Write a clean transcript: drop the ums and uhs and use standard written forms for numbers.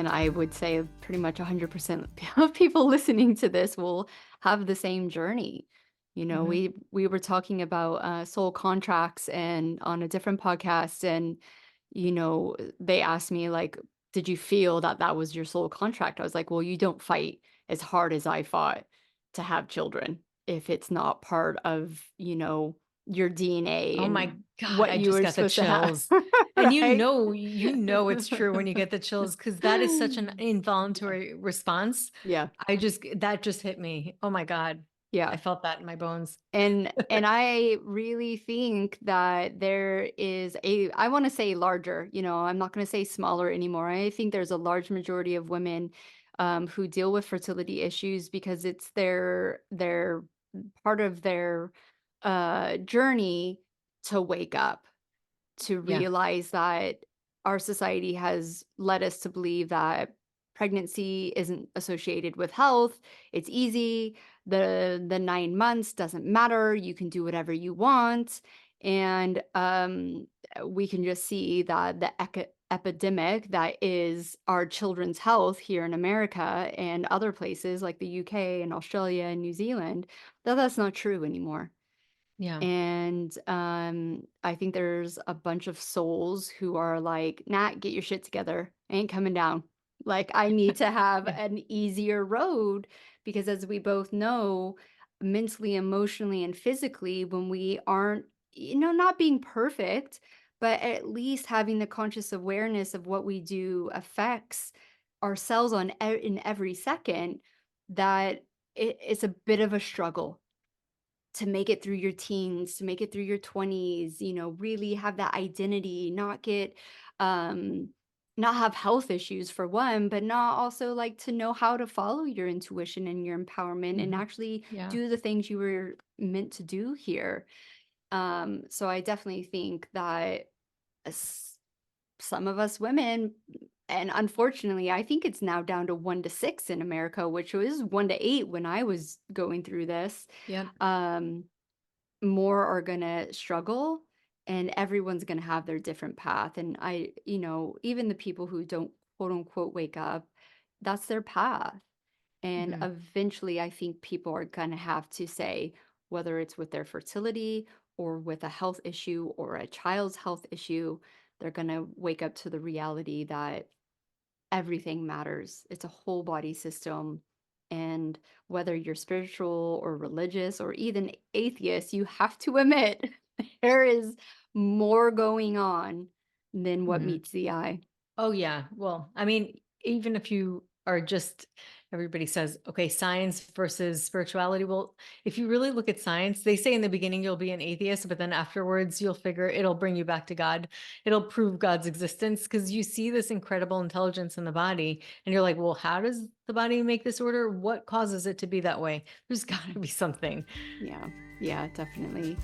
And I would say pretty much 100% of people listening to this will have the same journey. You know, Mhm. we were talking about soul contracts and on a different podcast, and they asked me like, "Did you feel that that was your soul contract?" I was like, "Well, you don't fight as hard as I fought to have children if it's not part of your DNA Oh my and God, what I you just were got the supposed to have." chills. And Right? you know it's true when you get the chills because that is such an Yeah. involuntary response. Yeah. That just hit me. Oh my God. I Yeah. felt that in my bones. And I really think that there is I wanna say larger, I'm not gonna say smaller anymore. I think there's a large majority of women, who deal with fertility issues because it's their part of their, journey to wake up, to Yeah. realize that our society has led us to believe that pregnancy isn't associated with health. It's easy. The 9 months doesn't matter. You can do whatever you want. And we can just see that the epidemic that is our children's health here in America and other places like the UK and Australia and New Zealand, that's not true anymore. Yeah. And, I think there's a bunch of souls who are like, "Nah, get your shit together. I ain't coming down." Like, I need to have Yeah. an easier road because as we both know, mentally, emotionally, and physically, when we aren't, not being perfect, but at least having the conscious awareness of what we do affects ourselves in every second, that it's a bit of a struggle to make it through your teens, to make it through your 20s, really have that identity, um not have health issues for one, but not also like to know how to follow your intuition and your empowerment and Mhm. actually Yeah. do the things you were meant to do here. So I definitely think that s- some of us women, and unfortunately, I think it's now down to 1 to 6 in America, which was 1 to 8 when I was going through this. Yep. Um, More are gonna struggle, and everyone's gonna have their different path, and even the people who don't, quote, unquote, "wake up," that's their path, and Mhm. eventually, I think people are gonna have to say, whether it's with their fertility or with a health issue or a child's health issue, they're gonna wake up to the reality that everything matters. It's a whole body system. And whether you're spiritual or religious or even atheist, you have to admit there is more going on than what Mhm. meets the eye. Oh, yeah. Well, I mean, even if you are just everybody says, okay, science versus spirituality. Well, if you really look at science, they say in the beginning you'll be an atheist, but then afterwards you'll figure it'll bring you back to God. It'll prove God's existence because you see this incredible intelligence in the body and you're like, well, how does the body make this order? What causes it to be that way? There's got to Mhm. be something. Yeah, yeah, definitely.